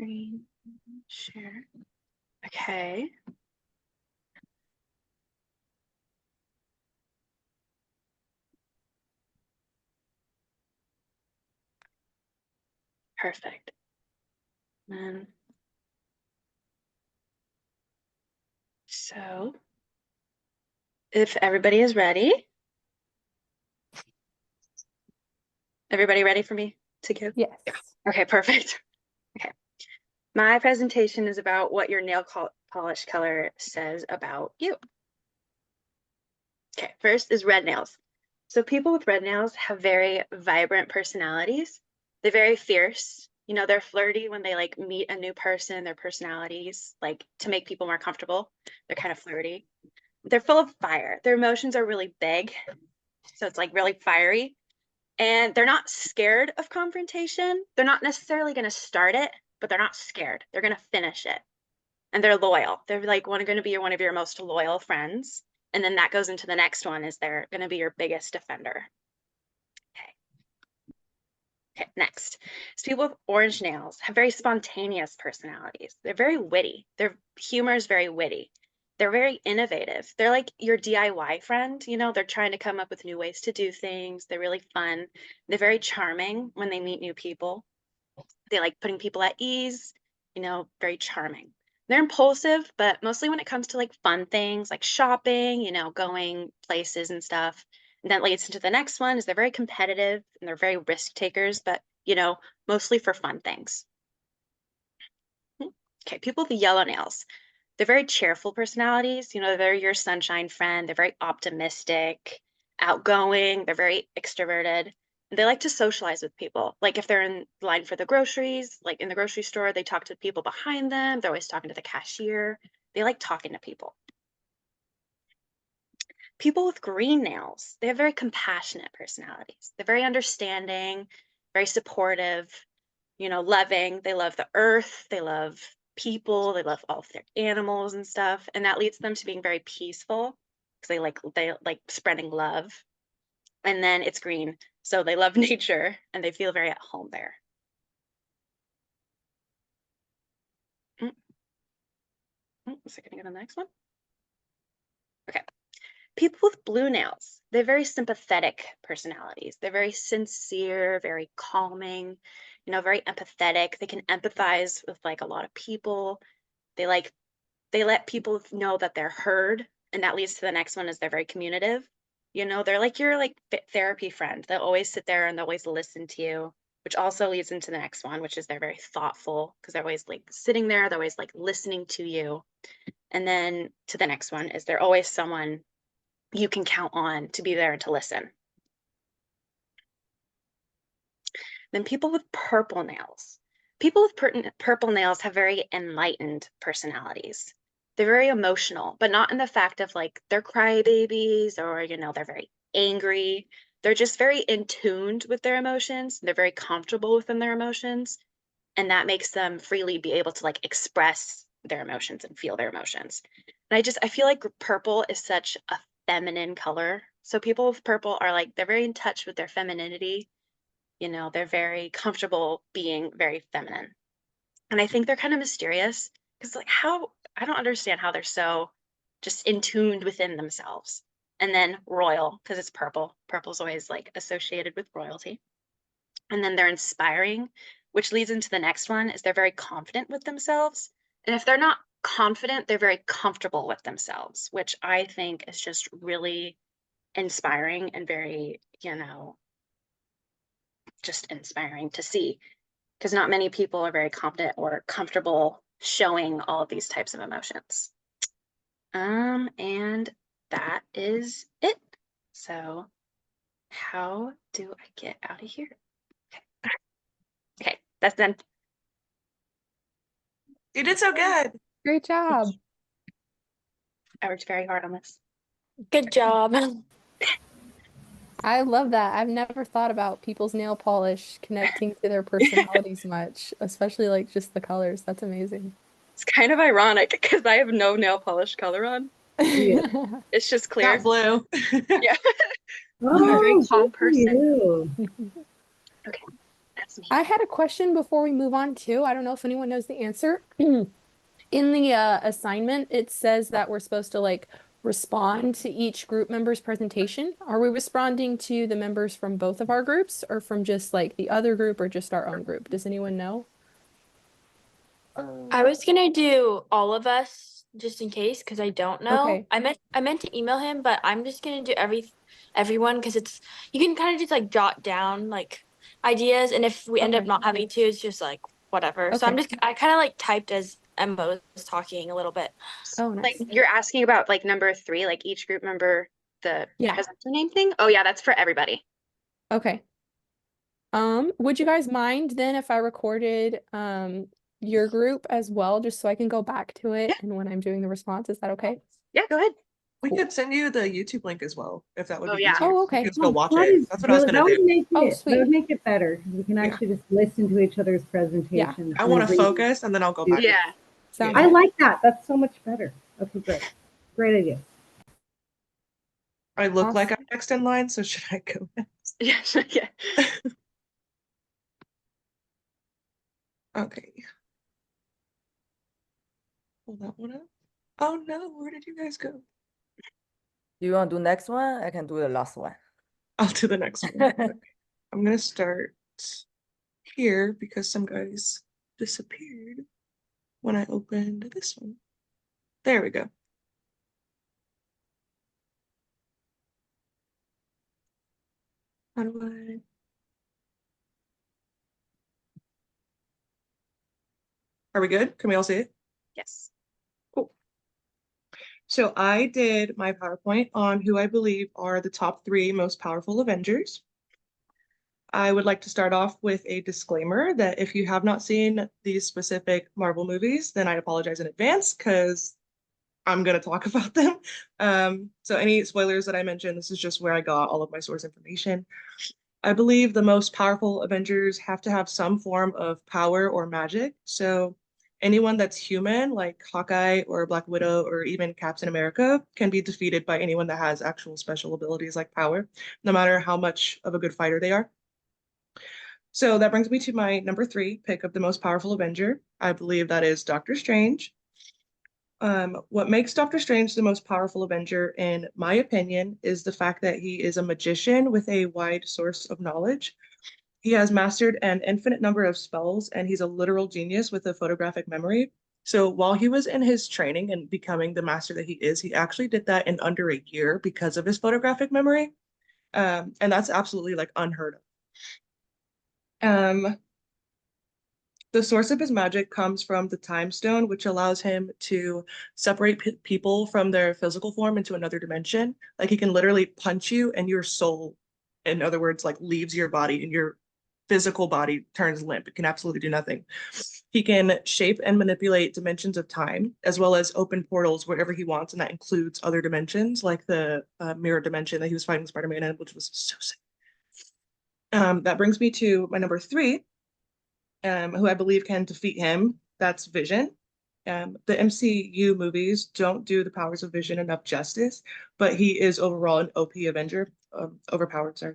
Screen share. Okay. Perfect. So if everybody is ready, everybody ready for me to give? Yes. Okay, perfect. Okay. My presentation is about what your nail polish color says about you. Okay, first is red nails. So people with red nails have very vibrant personalities. They're very fierce. You know, they're flirty when they like meet a new person, their personalities, like to make people more comfortable. They're kind of flirty. They're full of fire. Their emotions are really big. So it's like really fiery. And they're not scared of confrontation. They're not necessarily going to start it, but they're not scared. They're going to finish it. And they're loyal. They're like going to be one of your most loyal friends. And then that goes into the next one is they're going to be your biggest defender. Okay, next. So people with orange nails have very spontaneous personalities. They're very witty. Their humor is very witty. They're very innovative. They're like your DIY friend, you know, they're trying to come up with new ways to do things. They're really fun. They're very charming when they meet new people. They like putting people at ease, you know, very charming. They're impulsive, but mostly when it comes to like fun things like shopping, you know, going places and stuff. And that leads into the next one is they're very competitive and they're very risk takers, but you know, mostly for fun things. Okay, people with yellow nails. They're very cheerful personalities. You know, they're your sunshine friend. They're very optimistic, outgoing. They're very extroverted. They like to socialize with people. Like if they're in line for the groceries, like in the grocery store, they talk to the people behind them. They're always talking to the cashier. They like talking to people. People with green nails, they have very compassionate personalities. They're very understanding, very supportive, you know, loving. They love the earth. They love people. They love all of their animals and stuff. And that leads them to being very peaceful because they like spreading love. And then it's green. So they love nature and they feel very at home there. Is it going to go to the next one? Okay. People with blue nails, they're very sympathetic personalities. They're very sincere, very calming, you know, very empathetic. They can empathize with like a lot of people. They like they let people know that they're heard, and that leads to the next one is they're very communicative. You know, they're like your like therapy friend. They'll always sit there and they'll always listen to you, which also leads into the next one, which is they're very thoughtful because they're always like sitting there, they're always like listening to you. And then to the next one is they're always someone you can count on to be there and to listen. Then people with purple nails. People with purple nails have very enlightened personalities. They're very emotional, but not in the fact of like they're crybabies or, you know, they're very angry. They're just very in tuned with their emotions. They're very comfortable within their emotions. And that makes them freely be able to like express their emotions and feel their emotions. And I feel like purple is such a feminine color. So people with purple are like, they're very in touch with their femininity. You know, they're very comfortable being very feminine. And I think they're kind of mysterious because, like, how I don't understand how they're so just in tuned within themselves. And then royal because it's purple. Purple's always like associated with royalty. And then they're inspiring, which leads into the next one is they're very confident with themselves. And if they're not confident, they're very comfortable with themselves, which I think is just really inspiring and very, you know, just inspiring to see because not many people are very confident or comfortable showing all of these types of emotions. And that is it. So how do I get out of here? Okay, okay, that's done. You did so good. Great job. I worked very hard on this. Good job. I love that. I've never thought about people's nail polish connecting to their personalities much, especially like just the colors. That's amazing. It's kind of ironic because I have no nail polish color on. Yeah. It's just clear. Got blue. Yeah. Oh, I'm a very calm good for person. you. Okay, that's I had a question before we move on too. I don't know if anyone knows the answer. In the assignment, it says that we're supposed to like respond to each group member's presentation. Are we responding to the members from both of our groups or from just like the other group or just our own group? Does anyone know? I was gonna do all of us just in case because I don't know. Okay. I meant to email him, but I'm just gonna do everyone because it's you can kind of just like jot down like ideas, and if we end up Okay. not having to, it's just like whatever. So Okay. I kind of like typed as Emma was talking a little bit. Oh, Like nice. you're asking about like number three, like each group member, the Yeah. presenter name thing? Oh yeah, that's for everybody. Okay. Would you guys mind then if I recorded your group as well, just so I can go back to Yeah, it and when I'm doing the response, is that okay? yeah, go ahead. We Cool. could send you the YouTube link as well, if that would Oh be yeah. easier. Oh, You okay. can still watch That it. is That's what I was really, gonna do. Oh, that sweet. would make it better because we can Yeah. actually just listen to each other's Yeah. presentations. I and want to agree. focus and then I'll go back. Yeah. Sounds I good. like that. That's so much better. Okay, great. Great idea. I look like I'm Awesome. next in line, so should I go next? Yeah. Yeah. Okay. Pull that one up. Oh no, where did you guys go? Do you want to do next one? I can do the last one. I'll do the next one. Okay. I'm gonna start here because some guys disappeared when I opened this one. There we go. How do I? Are we good? Can we all see it? Yes. Cool. So I did my PowerPoint on who I believe are the top 3 most powerful Avengers. I would like to start off with a disclaimer that if you have not seen these specific Marvel movies, then I apologize in advance because I'm going to talk about them. So any spoilers that I mentioned, this is just where I got all of my source information. I believe the most powerful Avengers have to have some form of power or magic. So anyone that's human, like Hawkeye or Black Widow or even Captain America, can be defeated by anyone that has actual special abilities like power, no matter how much of a good fighter they are. So that brings me to my number 3 pick of the most powerful Avenger. I believe that is Doctor Strange. What makes Doctor Strange the most powerful Avenger, in my opinion, is the fact that he is a magician with a wide source of knowledge. He has mastered an infinite number of spells, and he's a literal genius with a photographic memory. So while he was in his training and becoming the master that he is, he actually did that in under a year because of his photographic memory. And that's absolutely like unheard of. The source of his magic comes from the time stone, which allows him to separate people from their physical form into another dimension. Like he can literally punch you and your soul, in other words, like leaves your body and your physical body turns limp. It can absolutely do nothing. He can shape and manipulate dimensions of time, as well as open portals wherever he wants, and that includes other dimensions, like the mirror dimension that he was fighting Spider-Man in, which was so sick. That brings me to my number 3, who I believe can defeat him. That's Vision. The MCU movies don't do the powers of Vision enough justice, but he is overall an OP Avenger, overpowered, sorry.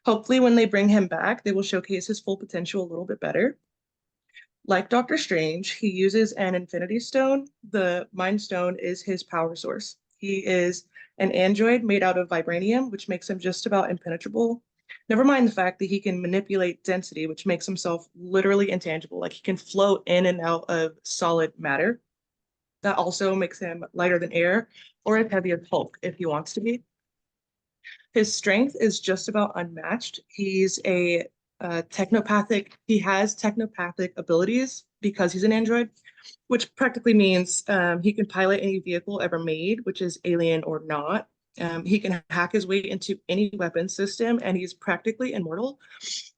Hopefully when they bring him back, they will showcase his full potential a little bit better. Like Doctor Strange, he uses an Infinity Stone. The Mind Stone is his power source. He is an android made out of vibranium, which makes him just about impenetrable. Never mind the fact that he can manipulate density, which makes himself literally intangible. Like he can float in and out of solid matter. That also makes him lighter than air or as heavy as Hulk if he wants to be. His strength is just about unmatched. He's a technopathic, he has technopathic abilities because he's an android, which practically means he can pilot any vehicle ever made, which is alien or not. He can hack his way into any weapon system, and he's practically immortal.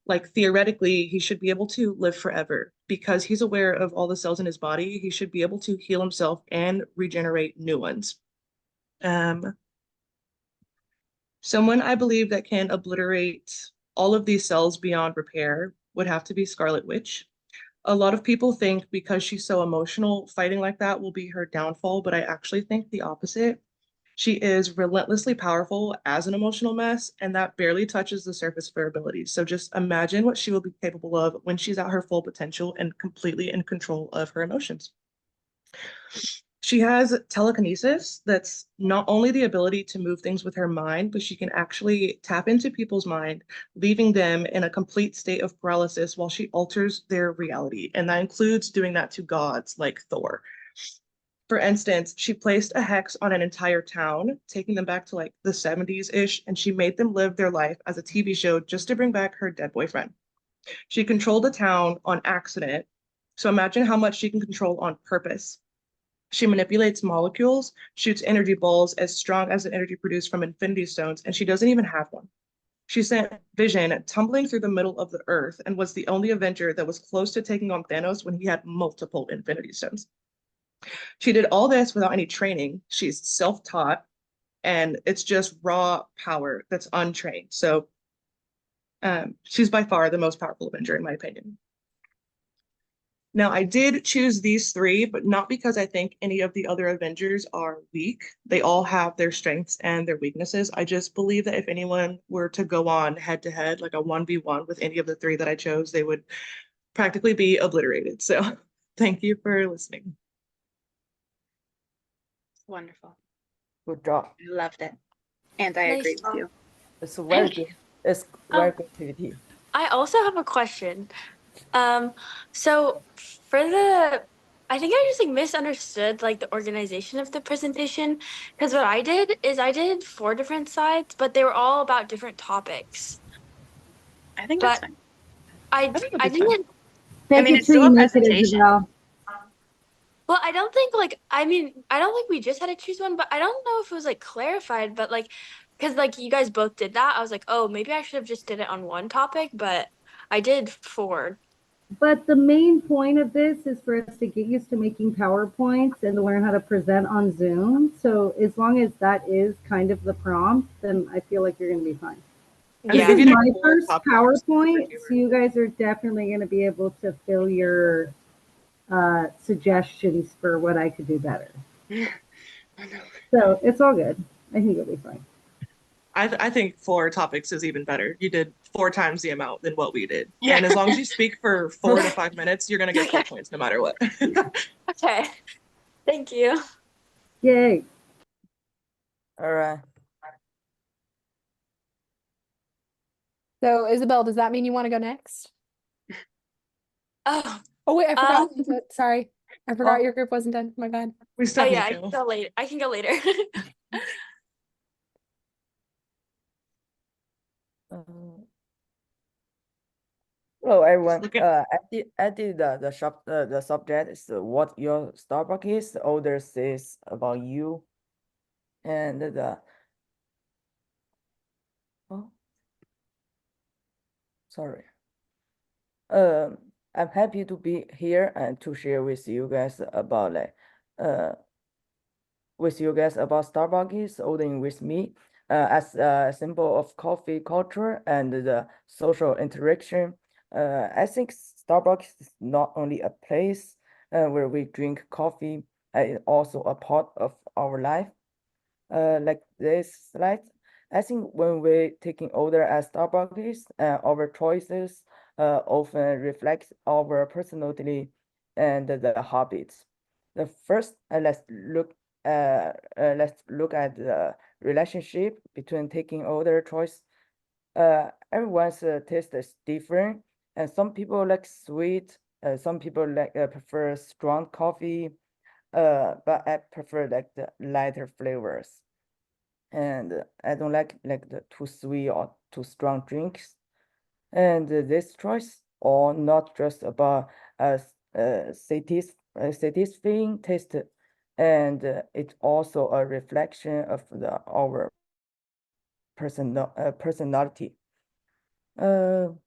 Like theoretically, he should be able to live forever because he's aware of all the cells in his body. He should be able to heal himself and regenerate new ones. Someone I believe that can obliterate all of these cells beyond repair would have to be Scarlet Witch. A lot of people think because she's so emotional, fighting like that will be her downfall, but I actually think the opposite. She is relentlessly powerful as an emotional mess, and that barely touches the surface of her abilities. So just imagine what she will be capable of when she's at her full potential and completely in control of her emotions. She has telekinesis that's not only the ability to move things with her mind, but she can actually tap into people's mind, leaving them in a complete state of paralysis while she alters their reality. And that includes doing that to gods like Thor. For instance, she placed a hex on an entire town, taking them back to like the 70s-ish, and she made them live their life as a TV show just to bring back her dead boyfriend. She controlled a town on accident. So imagine how much she can control on purpose. She manipulates molecules, shoots energy balls as strong as the energy produced from Infinity Stones, and she doesn't even have one. She sent Vision tumbling through the middle of the Earth and was the only Avenger that was close to taking on Thanos when he had multiple Infinity Stones. She did all this without any training. She's self-taught, and it's just raw power that's untrained. So she's by far the most powerful Avenger, in my opinion. Now, I did choose these three, but not because I think any of the other Avengers are weak. They all have their strengths and their weaknesses. I just believe that if anyone were to go on head to head, like a 1v1 with any of the three that I chose, they would practically be obliterated. So thank you for listening. Wonderful. Good job. I loved it. And I Nice agree with job. you. It's very Thank you. good. It's very good activity. I also have a question. So for I think I just like misunderstood like the organization of the presentation because what I did is I did 4 different sides, but they were all about different topics. I think that's But fine. I I think it'll I be fun. didn't. Take mean, it it's till still you a make it, presentation. Isabel. Well, I don't think like I mean I don't think we just had to choose one, but I don't know if it was like clarified, but like because like you guys both did that, I was like, oh, maybe I should have just did it on one topic, but I did 4. But the main point of this is for us to get used to making PowerPoints and to learn how to present on Zoom. So as long as that is kind of the prompt, then I feel like you're going to be fine. And This they Yeah. give is you my four first topics. PowerPoint, so you guys are definitely going to be able to fill your suggestions for what I could do better. Oh, no. So it's all good. I think it'll be fine. I think 4 topics is even better. You did 4 times the amount than what we did. Yeah. And as long as you speak for 4 to 5 minutes, you're gonna get full points no matter what. Okay. Thank you. Yay. All right. So, Isabel, does that mean you want to go next? Oh, Oh, wait, I forgot. Um, Sorry. I forgot Oh. your group wasn't done. My bad. We still oh have yeah, I can Nico. go later. I can go later. Um, Hello everyone. Look at I did the subject is what your Starbucks is. The order says about you, and oh, sorry. I'm happy to be here and to share with you guys about Starbucks ordering with me as a symbol of coffee culture and the social interaction. I think Starbucks is not only a place where we drink coffee, it's also a part of our life. Like this slide, I think when we taking order at Starbucks, our choices often reflect our personality and the habits. The first, let's look at the relationship between taking order choice. Everyone's taste is different, and some people like sweet, some people like prefer strong coffee, but I prefer like the lighter flavors. And I don't like the too sweet or too strong drinks. And this choice are not just about satisfying taste, and it's also a reflection of our personality. And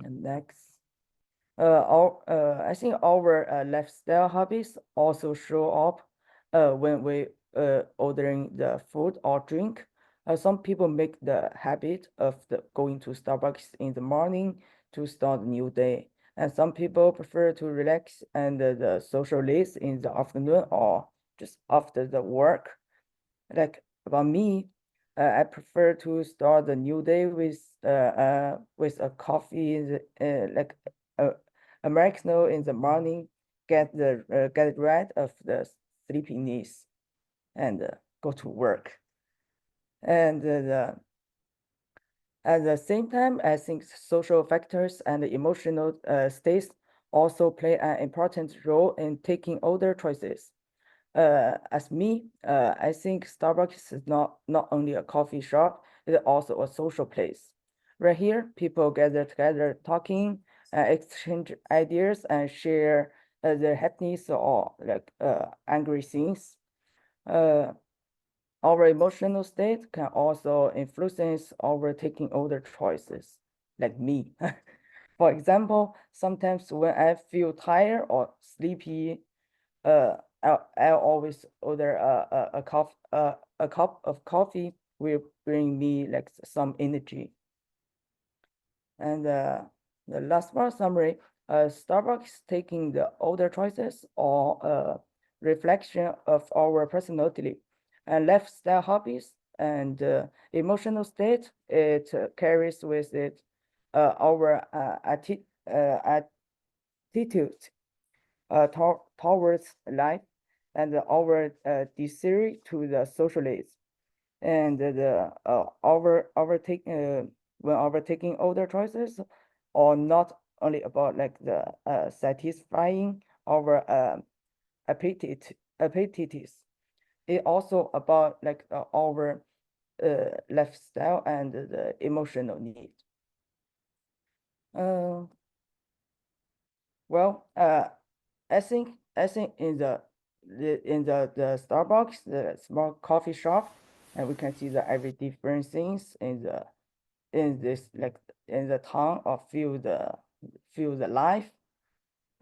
next. I think our lifestyle hobbies also show up when we ordering the food or drink. Some people make the habit of going to Starbucks in the morning to start a new day, and some people prefer to relax and the socialize in the afternoon or just after the work. like about me, I prefer to start the new day with a coffee in the, like Americano in the morning, get rid of the sleepiness, and go to work. And at the same time, I think social factors and emotional states also play an important role in taking other choices. As me, I think Starbucks is not only a coffee shop, it's also a social place. Right here, people gather together, talking, exchange ideas, and share their happiness or like angry things. Our emotional state can also influence our taking other choices, like me. For example, sometimes when I feel tired or sleepy, I'll always order a cup of coffee will bring me like some energy. And the last part summary, Starbucks taking the older choices or reflection of our personality and lifestyle hobbies and emotional state. It carries with it our attitude towards life and our desire to the socialize and the our take when our taking other choices are not only about like the satisfying our appetites. It also about like our lifestyle and the emotional need. Well, I think in the Starbucks, the small coffee shop, and we can see the every different things in this like in the town or feel the life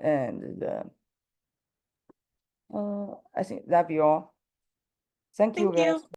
and the I think that be all. Thank you Thank you. guys.